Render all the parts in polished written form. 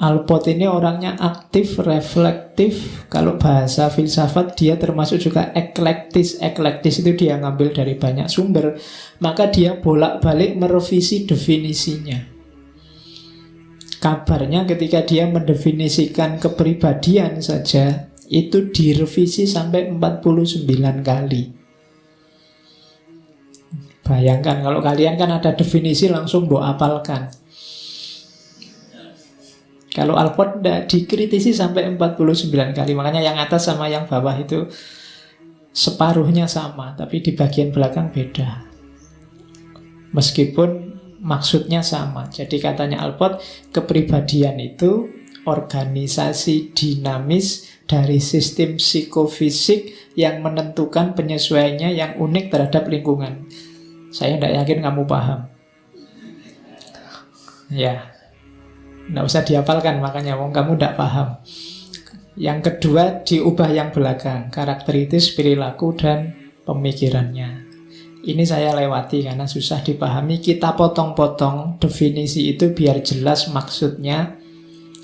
Alport ini orangnya aktif, reflektif. Kalau bahasa filsafat dia termasuk juga eklektis. Eklektis itu dia ngambil dari banyak sumber. Maka dia bolak-balik merevisi definisinya. Kabarnya ketika dia mendefinisikan kepribadian saja, itu direvisi sampai 49 kali. Bayangkan kalau kalian kan ada definisi langsung mbok apalkan. Kalau Alport tidak, dikritisi sampai 49 kali. Makanya yang atas sama yang bawah itu separuhnya sama, tapi di bagian belakang beda. Meskipun maksudnya sama. Jadi katanya Alport, kepribadian itu organisasi dinamis dari sistem psikofisik yang menentukan penyesuaiannya yang unik terhadap lingkungan. Saya tidak yakin kamu paham. Ya, nggak usah dihafalkan, makanya kamu tidak paham. Yang kedua, diubah yang belakang, karakteritis, perilaku, dan pemikirannya. Ini saya lewati karena susah dipahami. Kita potong-potong definisi itu biar jelas maksudnya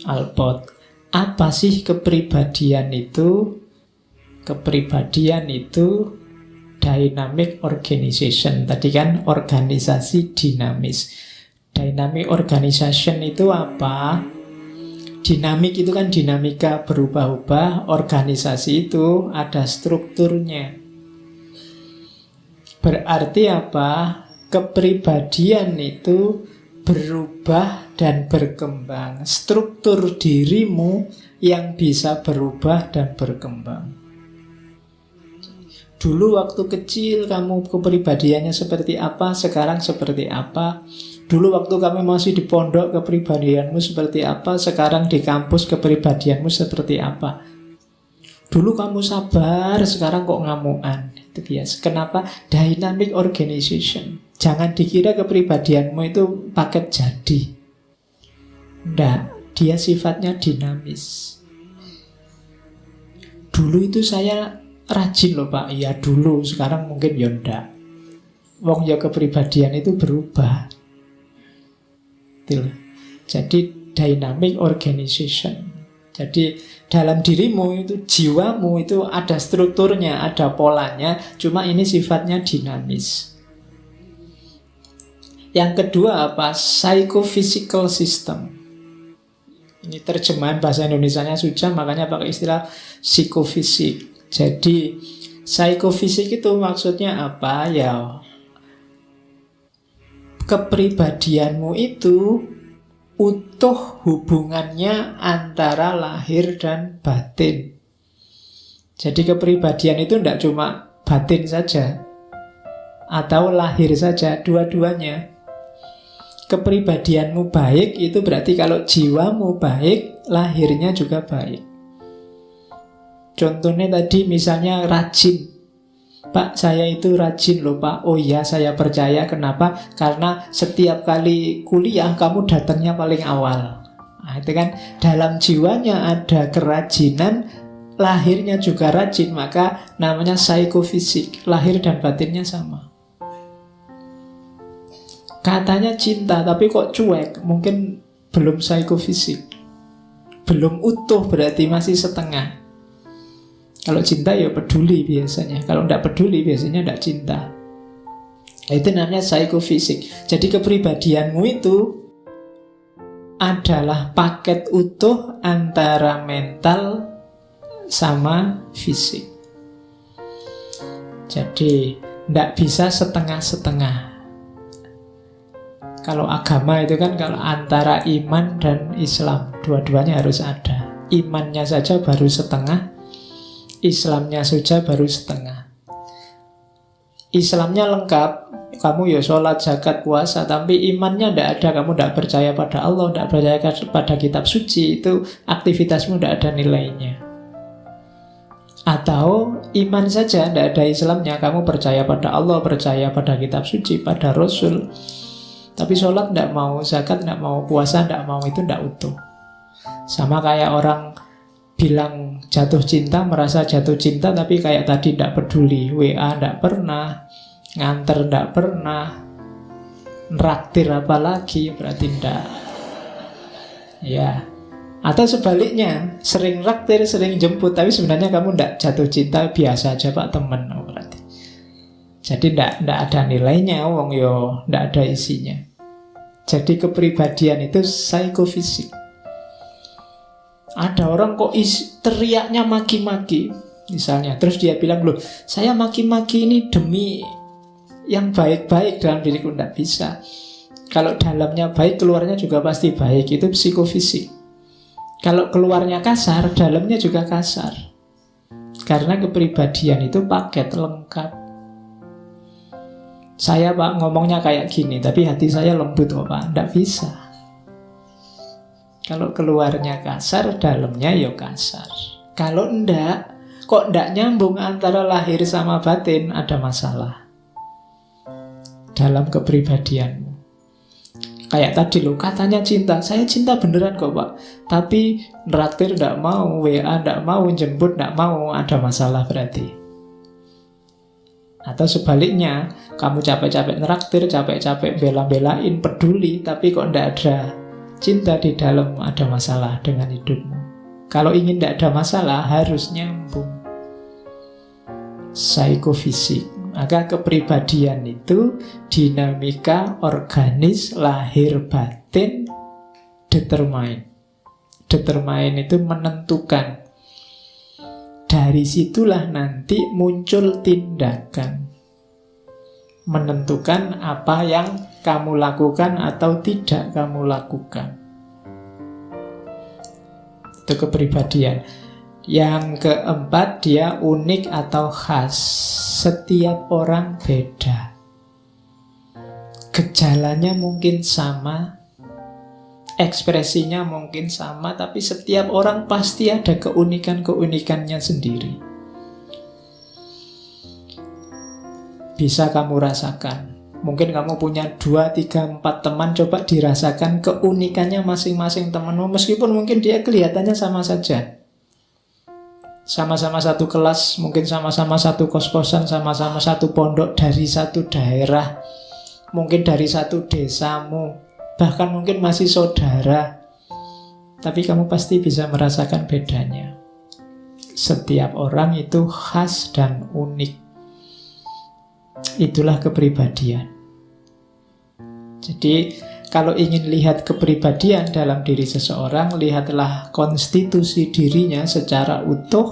Alport. Apa sih kepribadian itu? Kepribadian itu dynamic organization. Tadi kan organisasi dinamis. Dynamic organization itu apa? Dinamik itu kan dinamika berubah-ubah. Organisasi itu ada strukturnya. Berarti apa? Kepribadian itu berubah dan berkembang. Struktur dirimu yang bisa berubah dan berkembang. Dulu waktu kecil kamu kepribadiannya seperti apa, sekarang seperti apa. Dulu waktu kamu masih di pondok kepribadianmu seperti apa, sekarang di kampus kepribadianmu seperti apa. Dulu kamu sabar, sekarang kok ngamuan. Itu biasa. Kenapa? Dynamic organization. Jangan dikira kepribadianmu itu paket jadi. Enggak, dia sifatnya dinamis. Dulu itu saya rajin loh Pak. Iya dulu, sekarang mungkin ya enggak. Wong ya kepribadian itu berubah. Jadi dynamic organization. Jadi dalam dirimu itu, jiwamu itu ada strukturnya, ada polanya. Cuma ini sifatnya dinamis. Yang kedua apa? Psychophysical system. Ini terjemahan bahasa Indonesianya susah, makanya pakai istilah psikofisik. Jadi psikofisik itu maksudnya apa? Ya, kepribadianmu itu utuh hubungannya antara lahir dan batin. Jadi kepribadian itu tidak cuma batin saja atau lahir saja, dua-duanya. Kepribadianmu baik itu berarti kalau jiwamu baik, lahirnya juga baik. Contohnya tadi misalnya rajin. Pak, saya itu rajin loh Pak. Oh iya, saya percaya. Kenapa? Karena setiap kali kuliah kamu datangnya paling awal. Nah, itu kan dalam jiwanya ada kerajinan, lahirnya juga rajin. Maka namanya psikofisik. Lahir dan batinnya sama. Katanya cinta, tapi kok cuek. Mungkin belum psikofisik. Belum utuh, berarti masih setengah. Kalau cinta ya peduli biasanya. Kalau tidak peduli biasanya tidak cinta. Itu namanya psikofisik. Jadi kepribadianmu itu adalah paket utuh antara mental sama fisik. Jadi tidak bisa setengah-setengah. Kalau agama itu kan kalau antara iman dan Islam, dua-duanya harus ada. Imannya saja baru setengah, Islamnya saja baru setengah. Islamnya lengkap, kamu ya sholat, zakat, puasa, tapi imannya tidak ada, kamu tidak percaya pada Allah, tidak percaya pada kitab suci, itu aktivitasmu tidak ada nilainya. Atau iman saja, tidak ada Islamnya, kamu percaya pada Allah, percaya pada kitab suci, pada Rasul, tapi sholat tidak mau, zakat tidak mau, puasa tidak mau, itu tidak utuh. Sama kayak orang bilang jatuh cinta, merasa jatuh cinta, tapi kayak tadi tidak peduli, WA tidak pernah, nganter tidak pernah, nraktir apalagi, berarti tidak. Ya. Atau sebaliknya, sering raktir, sering jemput, tapi sebenarnya kamu tidak jatuh cinta, biasa aja pak temen, berarti. Jadi tidak ada nilainya, wong yo tidak ada isinya. Jadi kepribadian itu psikofisik. Ada orang kok teriaknya maki-maki, misalnya, terus dia bilang, loh saya maki-maki ini demi yang baik-baik dalam diriku. Tidak bisa. Kalau dalamnya baik, keluarnya juga pasti baik, itu psikofisik. Kalau keluarnya kasar, dalamnya juga kasar. Karena kepribadian itu paket lengkap. Saya pak ngomongnya kayak gini, tapi hati saya lembut kok pak. Tidak bisa. Kalau keluarnya kasar, dalamnya ya kasar. Kalau enggak, kok enggak nyambung antara lahir sama batin, ada masalah dalam kepribadianmu. Kayak tadi loh, katanya cinta. Saya cinta beneran kok pak, tapi nraktir tidak mau, WA tidak mau, jemput tidak mau, ada masalah berarti. Atau sebaliknya, kamu capek-capek nraktir, capek-capek bela-belain, peduli, tapi kok tidak ada cinta di dalam, ada masalah dengan hidupmu. Kalau ingin tidak ada masalah, harus nyambung. Psikofisik. Maka kepribadian itu dinamika organis lahir batin determine. Determine itu menentukan. Dari situlah nanti muncul tindakan. Menentukan apa yang kamu lakukan atau tidak kamu lakukan. Itu kepribadian. Yang keempat, dia unik atau khas. Setiap orang beda. Gejalanya mungkin sama, ekspresinya mungkin sama, tapi setiap orang pasti ada keunikan-keunikannya sendiri. Bisa kamu rasakan. Mungkin kamu punya 2, 3, 4 teman, coba dirasakan keunikannya masing-masing temanmu, meskipun mungkin dia kelihatannya sama saja. Sama-sama satu kelas, mungkin sama-sama satu kos-kosan, sama-sama satu pondok, dari satu daerah, mungkin dari satu desamu, bahkan mungkin masih saudara. Tapi kamu pasti bisa merasakan bedanya. Setiap orang itu khas dan unik. Itulah kepribadian. Jadi kalau ingin lihat kepribadian dalam diri seseorang, lihatlah konstitusi dirinya secara utuh,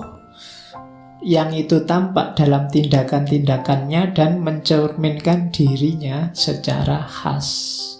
yang itu tampak dalam tindakan-tindakannya dan mencerminkan dirinya secara khas.